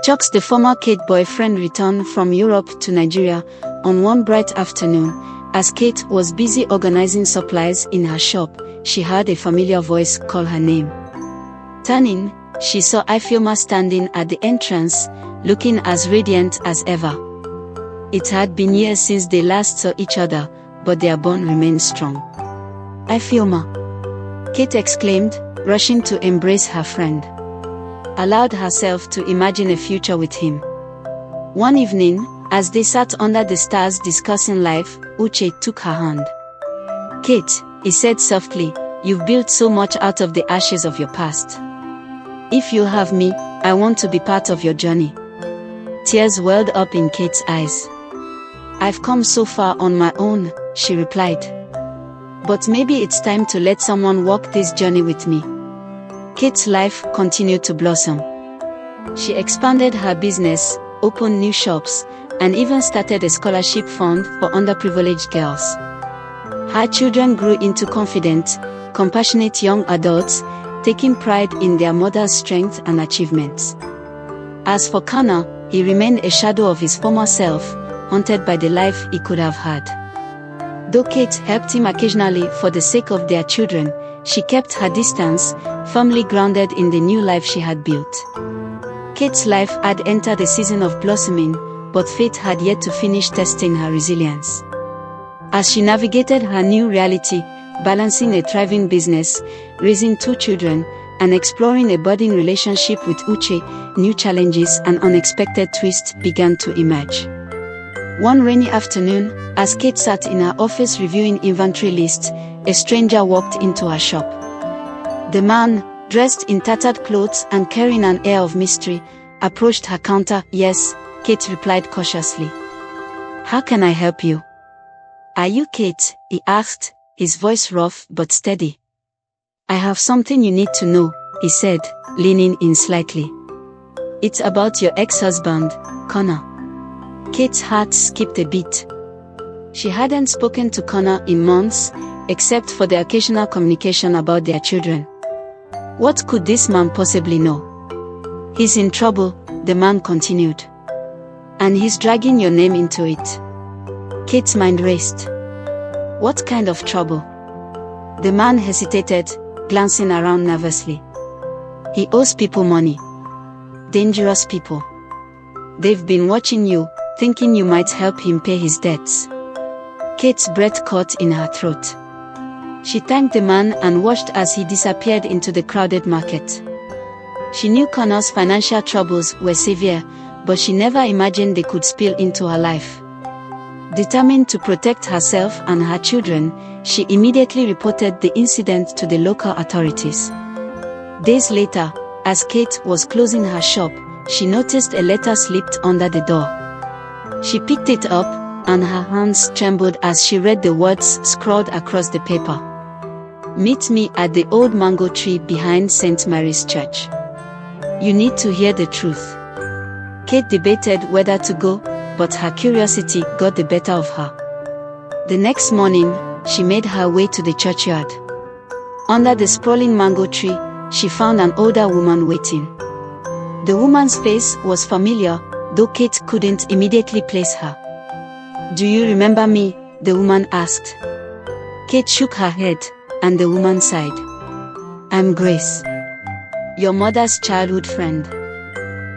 Chuck's the former Kate boyfriend returned from Europe to Nigeria on one bright afternoon. As Kate was busy organizing supplies in her shop, she heard a familiar voice call her name. Turning, she saw Ifeoma standing at the entrance, looking as radiant as ever. It had been years since they last saw each other, but their bond remained strong. "Ifeoma!" Kate exclaimed, rushing to embrace her friend. Allowed herself to imagine a future with him. One evening, as they sat under the stars discussing life, Uche took her hand. "Kate," he said softly, "you've built so much out of the ashes of your past. If you have me, I want to be part of your journey." Tears welled up in Kate's eyes. "I've come so far on my own," she replied. "But maybe it's time to let someone walk this journey with me." Kate's life continued to blossom. She expanded her business, opened new shops, and even started a scholarship fund for underprivileged girls. Her children grew into confident, compassionate young adults, taking pride in their mother's strength and achievements. As for Kana, he remained a shadow of his former self, haunted by the life he could have had. Though Kate helped him occasionally for the sake of their children, she kept her distance, firmly grounded in the new life she had built. Kate's life had entered a season of blossoming, but fate had yet to finish testing her resilience. As she navigated her new reality, balancing a thriving business, raising 2 children, and exploring a budding relationship with Uche, new challenges and unexpected twists began to emerge. One rainy afternoon, as Kate sat in her office reviewing inventory lists, a stranger walked into her shop. The man, dressed in tattered clothes and carrying an air of mystery, approached her counter. "Yes," Kate replied cautiously. "How can I help you?" "Are you Kate?" he asked, his voice rough but steady. "I have something you need to know," he said, leaning in slightly. "It's about your ex-husband, Connor." Kate's heart skipped a beat. She hadn't spoken to Connor in months, except for the occasional communication about their children. What could this man possibly know? "He's in trouble," the man continued. "And he's dragging your name into it." Kate's mind raced. What kind of trouble? The man hesitated, glancing around nervously. "He owes people money. Dangerous people. They've been watching you, thinking you might help him pay his debts." Kate's breath caught in her throat. She thanked the man and watched as he disappeared into the crowded market. She knew Connor's financial troubles were severe, but she never imagined they could spill into her life. Determined to protect herself and her children, she immediately reported the incident to the local authorities. Days later, as Kate was closing her shop, she noticed a letter slipped under the door. She picked it up, and her hands trembled as she read the words scrawled across the paper. "Meet me at the old mango tree behind St. Mary's Church. You need to hear the truth." Kate debated whether to go, but her curiosity got the better of her. The next morning, she made her way to the churchyard. Under the sprawling mango tree, she found an older woman waiting. The woman's face was familiar, though Kate couldn't immediately place her. "Do you remember me?" the woman asked. Kate shook her head, and the woman sighed. "I'm Grace, your mother's childhood friend."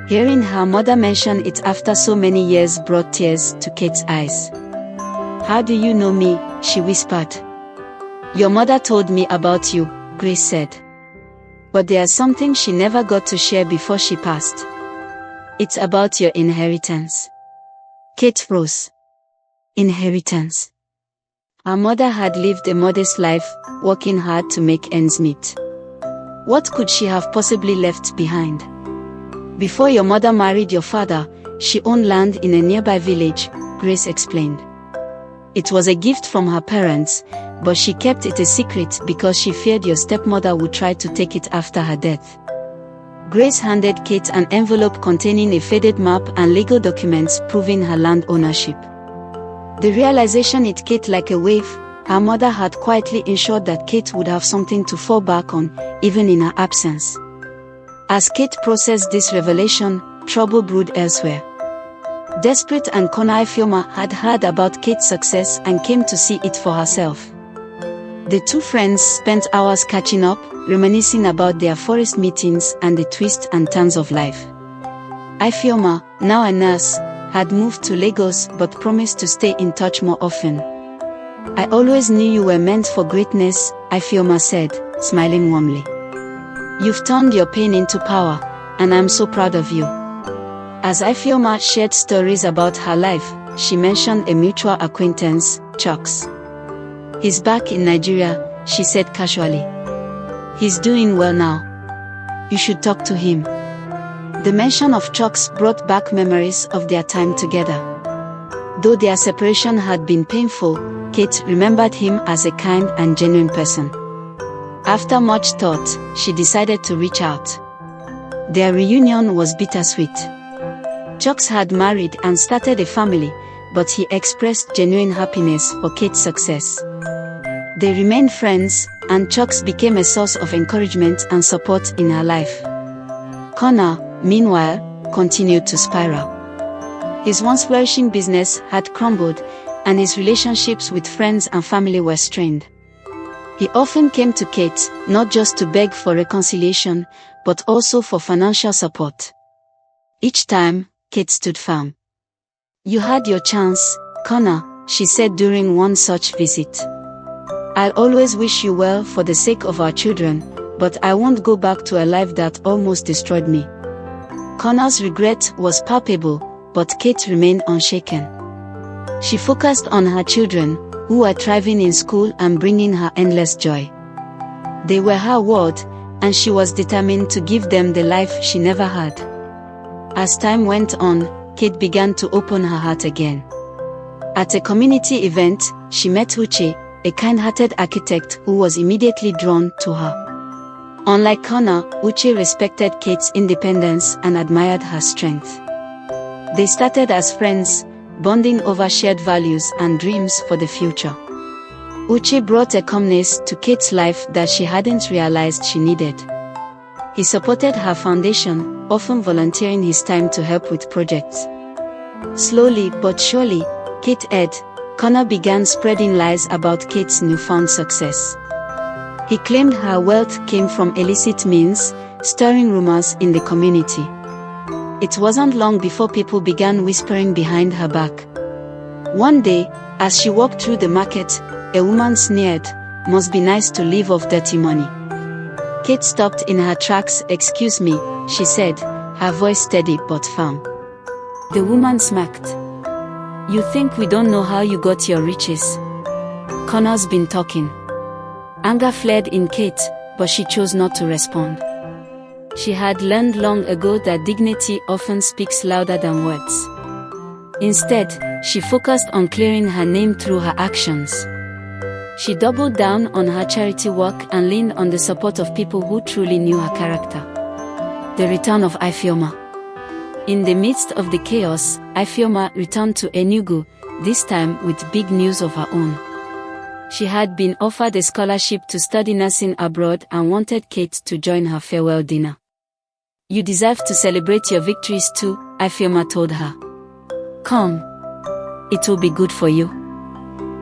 Hearing her mother mention it after so many years brought tears to Kate's eyes. "How do you know me?" she whispered. "Your mother told me about you," Grace said. "But there's something she never got to share before she passed. It's about your inheritance." Kate froze. Inheritance. Her mother had lived a modest life, working hard to make ends meet. What could she have possibly left behind? "Before your mother married your father, she owned land in a nearby village," Grace explained. "It was a gift from her parents, but she kept it a secret because she feared your stepmother would try to take it after her death." Grace handed Kate an envelope containing a faded map and legal documents proving her land ownership. The realization hit Kate like a wave. Her mother had quietly ensured that Kate would have something to fall back on, even in her absence. As Kate processed this revelation, trouble brewed elsewhere. Desperate and Connor Ifeoma had heard about Kate's success and came to see it for herself. The two friends spent hours catching up, reminiscing about their forest meetings and the twists and turns of life. Ifeoma, now a nurse, had moved to Lagos but promised to stay in touch more often. "I always knew you were meant for greatness," Ifeoma said, smiling warmly. "You've turned your pain into power, and I'm so proud of you." As Ifeoma shared stories about her life, she mentioned a mutual acquaintance, Chucks. "He's back in Nigeria," she said casually. "He's doing well now. You should talk to him." The mention of Chucks brought back memories of their time together. Though their separation had been painful, Kate remembered him as a kind and genuine person. After much thought, she decided to reach out. Their reunion was bittersweet. Chucks had married and started a family, but he expressed genuine happiness for Kate's success. They remained friends, and Chucks became a source of encouragement and support in her life. Connor, meanwhile, continued to spiral. His once flourishing business had crumbled, and his relationships with friends and family were strained. He often came to Kate, not just to beg for reconciliation, but also for financial support. Each time, Kate stood firm. "You had your chance, Connor," she said during one such visit. "I'll always wish you well for the sake of our children, but I won't go back to a life that almost destroyed me." Connor's regret was palpable, but Kate remained unshaken. She focused on her children, who were thriving in school and bringing her endless joy. They were her world, and she was determined to give them the life she never had. As time went on, Kate began to open her heart again. At a community event, she met Uche, a kind-hearted architect who was immediately drawn to her. Unlike Connor, Uche respected Kate's independence and admired her strength. They started as friends, bonding over shared values and dreams for the future. Uche brought a calmness to Kate's life that she hadn't realized she needed. He supported her foundation, often volunteering his time to help with projects. Slowly but surely, Connor began spreading lies about Kate's newfound success. He claimed her wealth came from illicit means, stirring rumors in the community. It wasn't long before people began whispering behind her back. One day, as she walked through the market, a woman sneered, "Must be nice to live off dirty money." Kate stopped in her tracks. "Excuse me," she said, her voice steady but firm. The woman smirked. "You think we don't know how you got your riches? Connor's been talking." Anger flared in Kate, but she chose not to respond. She had learned long ago that dignity often speaks louder than words. Instead, she focused on clearing her name through her actions. She doubled down on her charity work and leaned on the support of people who truly knew her character. The return of Ifeoma. In the midst of the chaos, Ifeoma returned to Enugu, this time with big news of her own. She had been offered a scholarship to study nursing abroad and wanted Kate to join her farewell dinner. "You deserve to celebrate your victories too," Ifeoma told her. "Come. It will be good for you."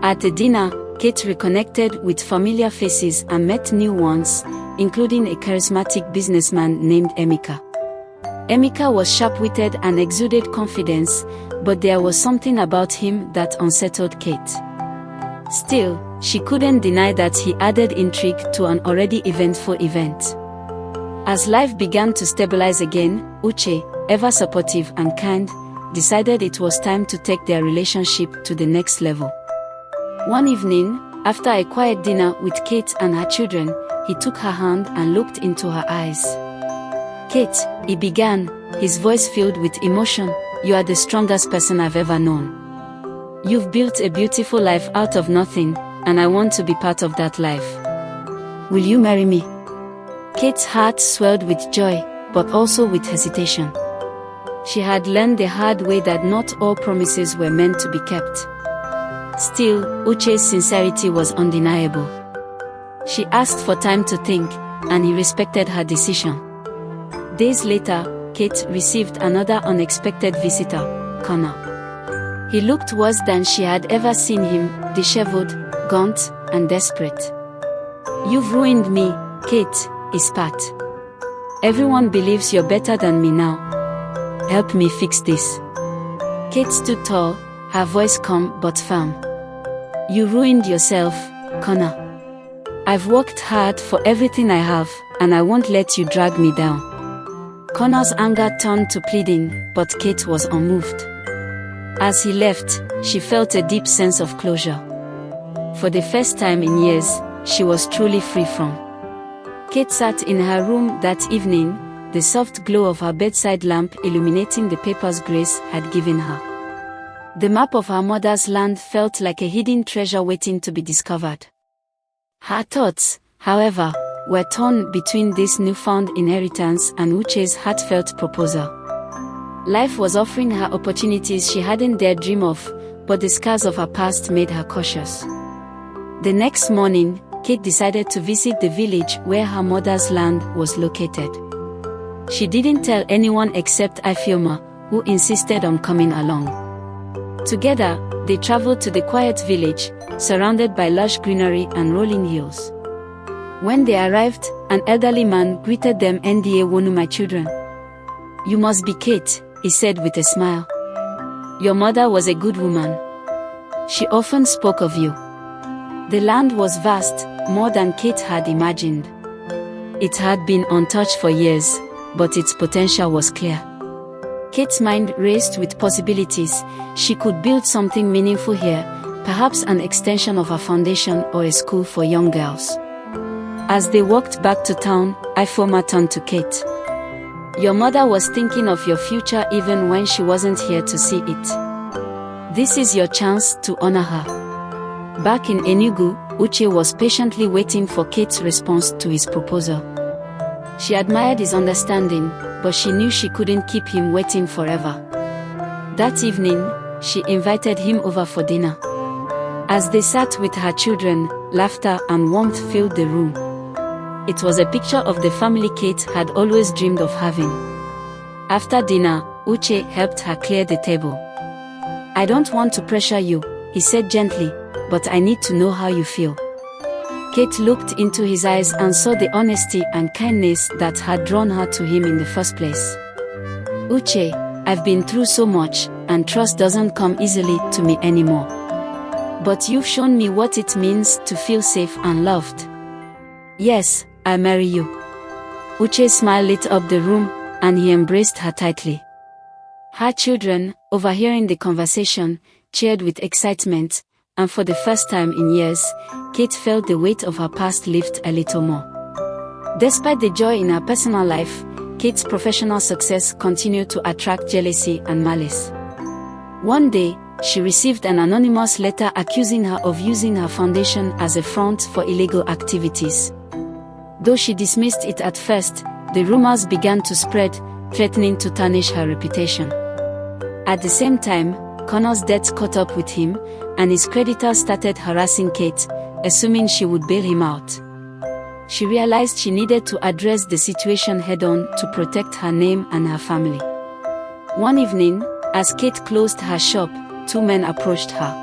At the dinner, Kate reconnected with familiar faces and met new ones, including a charismatic businessman named Emeka. Emeka was sharp-witted and exuded confidence, but there was something about him that unsettled Kate. Still, she couldn't deny that he added intrigue to an already eventful event. As life began to stabilize again, Uche, ever supportive and kind, decided it was time to take their relationship to the next level. One evening, after a quiet dinner with Kate and her children, he took her hand and looked into her eyes. "Kate," he began, his voice filled with emotion, "you are the strongest person I've ever known. You've built a beautiful life out of nothing, and I want to be part of that life. Will you marry me?" Kate's heart swelled with joy, but also with hesitation. She had learned the hard way that not all promises were meant to be kept. Still, Uche's sincerity was undeniable. She asked for time to think, and he respected her decision. Days later, Kate received another unexpected visitor, Connor. He looked worse than she had ever seen him, disheveled, gaunt, and desperate. "You've ruined me, Kate," he spat. "Everyone believes you're better than me now. Help me fix this." Kate stood tall, her voice calm but firm. "You ruined yourself, Connor. I've worked hard for everything I have, and I won't let you drag me down." Connor's anger turned to pleading, but Kate was unmoved. As he left, she felt a deep sense of closure. For the first time in years, she was truly free from. Kate sat in her room that evening, the soft glow of her bedside lamp illuminating the papers Grace had given her. The map of her mother's land felt like a hidden treasure waiting to be discovered. Her thoughts, however, were torn between this newfound inheritance and Uche's heartfelt proposal. Life was offering her opportunities she hadn't dared dream of, but the scars of her past made her cautious. The next morning, Kate decided to visit the village where her mother's land was located. She didn't tell anyone except Ifeoma, who insisted on coming along. Together, they traveled to the quiet village, surrounded by lush greenery and rolling hills. When they arrived, an elderly man greeted them. "Nda wonu, my children. You must be Kate," he said with a smile. "Your mother was a good woman. She often spoke of you." The land was vast, more than Kate had imagined. It had been untouched for years, but its potential was clear. Kate's mind raced with possibilities. She could build something meaningful here, perhaps an extension of her foundation or a school for young girls. As they walked back to town, Ifeoma turned to Kate. "Your mother was thinking of your future even when she wasn't here to see it. This is your chance to honor her." Back in Enugu, Uche was patiently waiting for Kate's response to his proposal. She admired his understanding, but she knew she couldn't keep him waiting forever. That evening, she invited him over for dinner. As they sat with her children, laughter and warmth filled the room. It was a picture of the family Kate had always dreamed of having. After dinner, Uche helped her clear the table. "I don't want to pressure you," he said gently, "but I need to know how you feel." Kate looked into his eyes and saw the honesty and kindness that had drawn her to him in the first place. "Uche, I've been through so much, and trust doesn't come easily to me anymore. But you've shown me what it means to feel safe and loved. Yes, I'll marry you." Uche's smile lit up the room, and he embraced her tightly. Her children, overhearing the conversation, cheered with excitement, and for the first time in years, Kate felt the weight of her past lift a little more. Despite the joy in her personal life, Kate's professional success continued to attract jealousy and malice. One day, she received an anonymous letter accusing her of using her foundation as a front for illegal activities. Though she dismissed it at first, the rumors began to spread, threatening to tarnish her reputation. At the same time, Connor's debts caught up with him, and his creditors started harassing Kate, assuming she would bail him out. She realized she needed to address the situation head-on to protect her name and her family. One evening, as Kate closed her shop, two men approached her.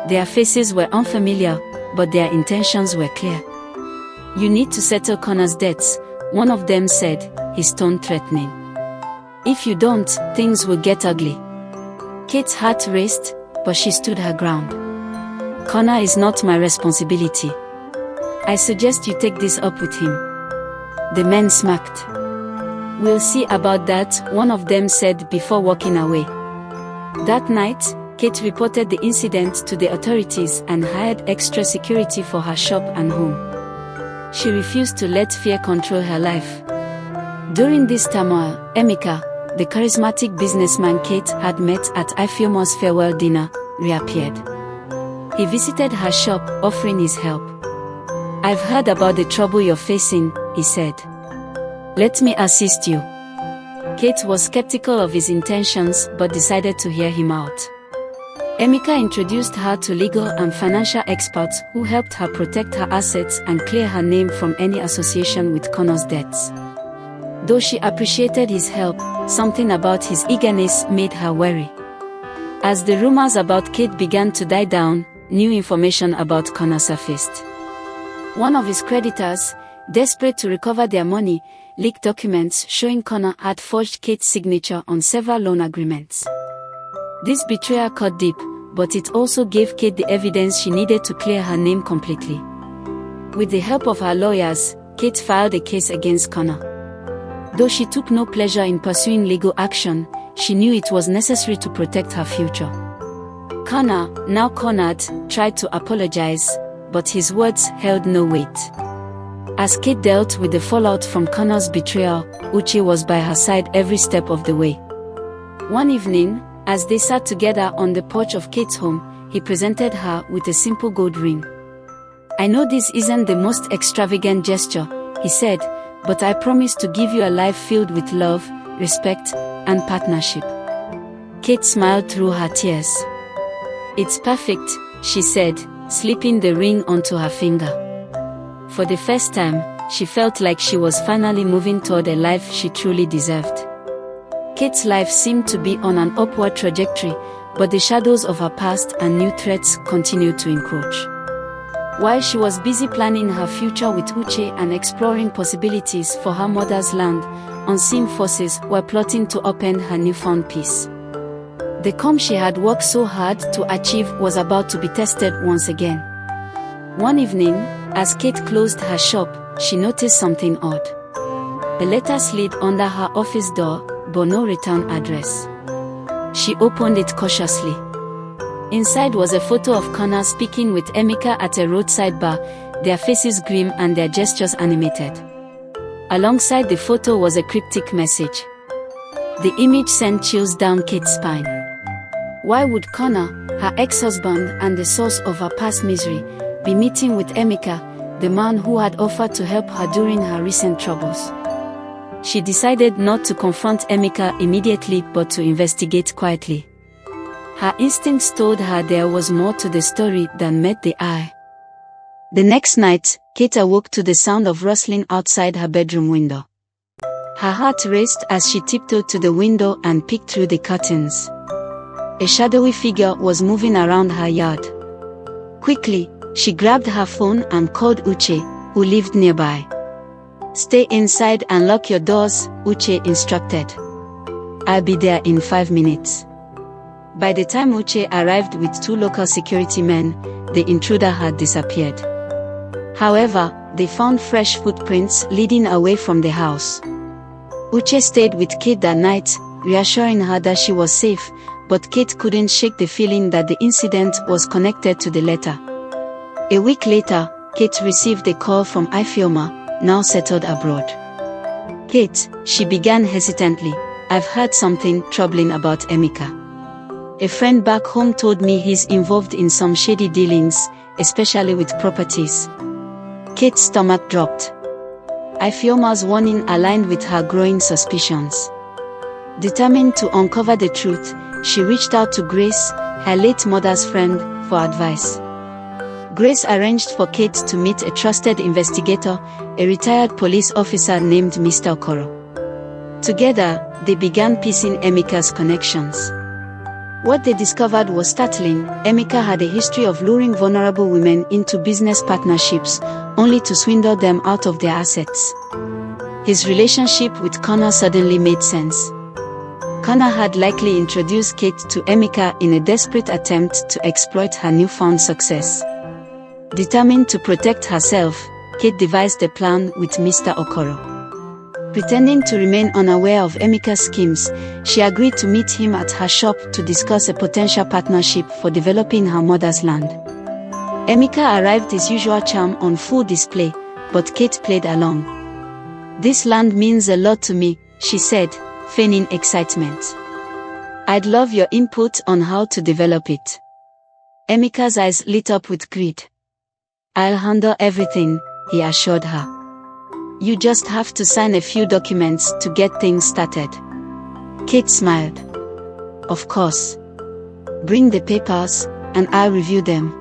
Their faces were unfamiliar, but their intentions were clear. "You need to settle Connor's debts," one of them said, his tone threatening. "If you don't, things will get ugly." Kate's heart raced, but she stood her ground. "Connor is not my responsibility. I suggest you take this up with him." The men smirked. "We'll see about that," one of them said before walking away. That night, Kate reported the incident to the authorities and hired extra security for her shop and home. She refused to let fear control her life. During this turmoil, Emeka, the charismatic businessman Kate had met at Ifeoma's farewell dinner, reappeared. He visited her shop, offering his help. "I've heard about the trouble you're facing," he said. "Let me assist you." Kate was skeptical of his intentions but decided to hear him out. Emeka introduced her to legal and financial experts who helped her protect her assets and clear her name from any association with Connor's debts. Though she appreciated his help, something about his eagerness made her wary. As the rumors about Kate began to die down, new information about Connor surfaced. One of his creditors, desperate to recover their money, leaked documents showing Connor had forged Kate's signature on several loan agreements. This betrayal cut deep, but it also gave Kate the evidence she needed to clear her name completely. With the help of her lawyers, Kate filed a case against Connor. Though she took no pleasure in pursuing legal action, she knew it was necessary to protect her future. Connor, now cornered, tried to apologize, but his words held no weight. As Kate dealt with the fallout from Connor's betrayal, Uche was by her side every step of the way. One evening, as they sat together on the porch of Kate's home, he presented her with a simple gold ring. "I know this isn't the most extravagant gesture," he said, "but I promise to give you a life filled with love, respect, and partnership." Kate smiled through her tears. "It's perfect," she said, slipping the ring onto her finger. For the first time, she felt like she was finally moving toward a life she truly deserved. Kate's life seemed to be on an upward trajectory, but the shadows of her past and new threats continued to encroach. While she was busy planning her future with Uche and exploring possibilities for her mother's land, unseen forces were plotting to upend her newfound peace. The calm she had worked so hard to achieve was about to be tested once again. One evening, as Kate closed her shop, she noticed something odd. A letter slid under her office door, but no return address. She opened it cautiously. Inside was a photo of Connor speaking with Emeka at a roadside bar, their faces grim and their gestures animated. Alongside the photo was a cryptic message. The image sent chills down Kate's spine. Why would Connor, her ex-husband and the source of her past misery, be meeting with Emeka, the man who had offered to help her during her recent troubles? She decided not to confront Emeka immediately but to investigate quietly. Her instincts told her there was more to the story than met the eye. The next night, Kate awoke to the sound of rustling outside her bedroom window. Her heart raced as she tiptoed to the window and peeked through the curtains. A shadowy figure was moving around her yard. Quickly, she grabbed her phone and called Uche, who lived nearby. "Stay inside and lock your doors," Uche instructed. "I'll be there in 5 minutes." By the time Uche arrived with 2 local security men, the intruder had disappeared. However, they found fresh footprints leading away from the house. Uche stayed with Kate that night, reassuring her that she was safe, but Kate couldn't shake the feeling that the incident was connected to the letter. A week later, Kate received a call from Ifeoma, now settled abroad. "Kate," she began hesitantly, "I've heard something troubling about Emeka. A friend back home told me he's involved in some shady dealings, especially with properties." Kate's stomach dropped. Ifeoma's warning aligned with her growing suspicions. Determined to uncover the truth, she reached out to Grace, her late mother's friend, for advice. Grace arranged for Kate to meet a trusted investigator, a retired police officer named Mr. Okoro. Together, they began piecing Emeka's connections. What they discovered was startling. Emeka had a history of luring vulnerable women into business partnerships, only to swindle them out of their assets. His relationship with Connor suddenly made sense. Connor had likely introduced Kate to Emeka in a desperate attempt to exploit her newfound success. Determined to protect herself, Kate devised a plan with Mr. Okoro. Pretending to remain unaware of Emeka's schemes, she agreed to meet him at her shop to discuss a potential partnership for developing her mother's land. Emeka arrived his usual charm on full display, but Kate played along. "This land means a lot to me," she said, feigning excitement. "I'd love your input on how to develop it." Emeka's eyes lit up with greed. "I'll handle everything," he assured her. "You just have to sign a few documents to get things started." Kate smiled. "Of course. Bring the papers, and I'll review them."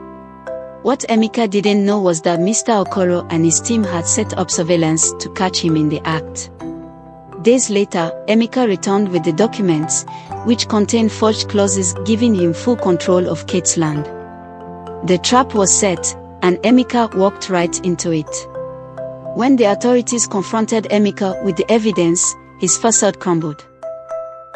What Emeka didn't know was that Mr. Okoro and his team had set up surveillance to catch him in the act. Days later, Emeka returned with the documents, which contained forged clauses giving him full control of Kate's land. The trap was set, and Emeka walked right into it. When the authorities confronted Emeka with the evidence, his facade crumbled.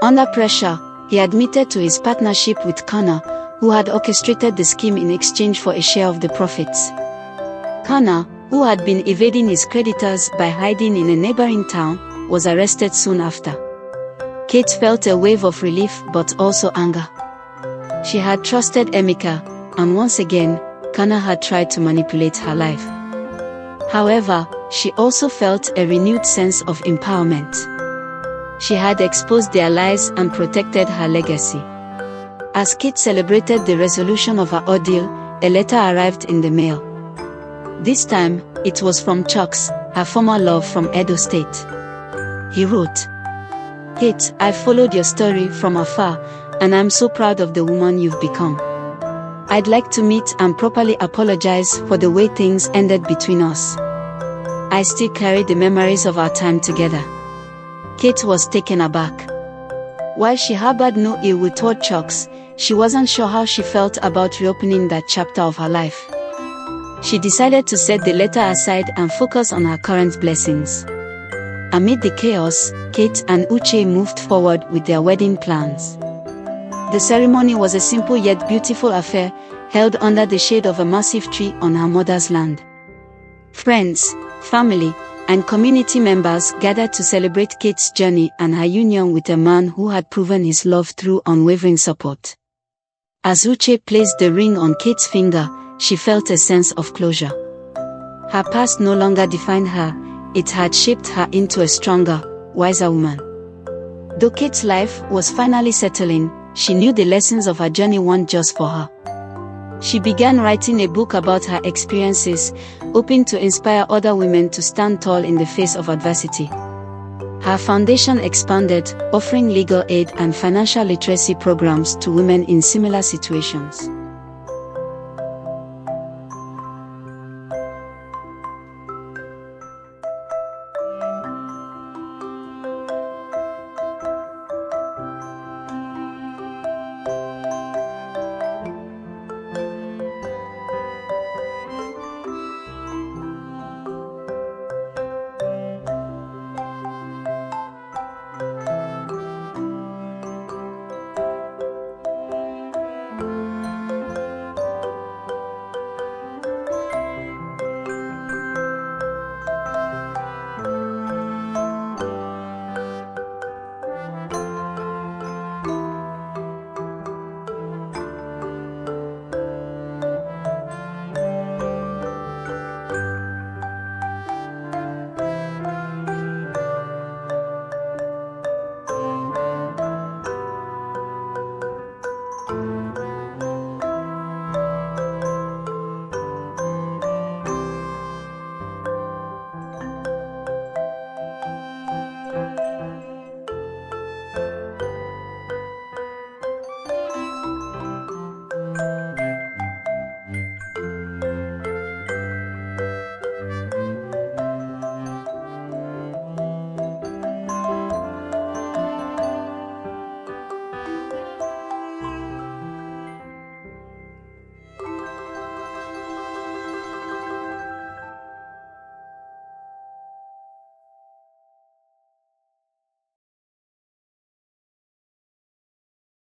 Under pressure, he admitted to his partnership with Kana, who had orchestrated the scheme in exchange for a share of the profits. Kana, who had been evading his creditors by hiding in a neighboring town, was arrested soon after. Kate felt a wave of relief but also anger. She had trusted Emeka, and once again, Kana had tried to manipulate her life. However, she also felt a renewed sense of empowerment. She had exposed their lies and protected her legacy. As Kate celebrated the resolution of her ordeal, a letter arrived in the mail. This time, it was from Chucks, her former love from Edo State. He wrote, "Kate, I followed your story from afar, and I'm so proud of the woman you've become. I'd like to meet and properly apologize for the way things ended between us. I still carry the memories of our time together." Kate was taken aback. While she harbored no ill will toward Chucks, she wasn't sure how she felt about reopening that chapter of her life. She decided to set the letter aside and focus on her current blessings. Amid the chaos, Kate and Uche moved forward with their wedding plans. The ceremony was a simple yet beautiful affair, held under the shade of a massive tree on her mother's land. Friends, family, and community members gathered to celebrate Kate's journey and her union with a man who had proven his love through unwavering support. As Uche placed the ring on Kate's finger, she felt a sense of closure. Her past no longer defined her, it had shaped her into a stronger, wiser woman. Though Kate's life was finally settling, she knew the lessons of her journey weren't just for her. She began writing a book about her experiences, hoping to inspire other women to stand tall in the face of adversity. Her foundation expanded, offering legal aid and financial literacy programs to women in similar situations.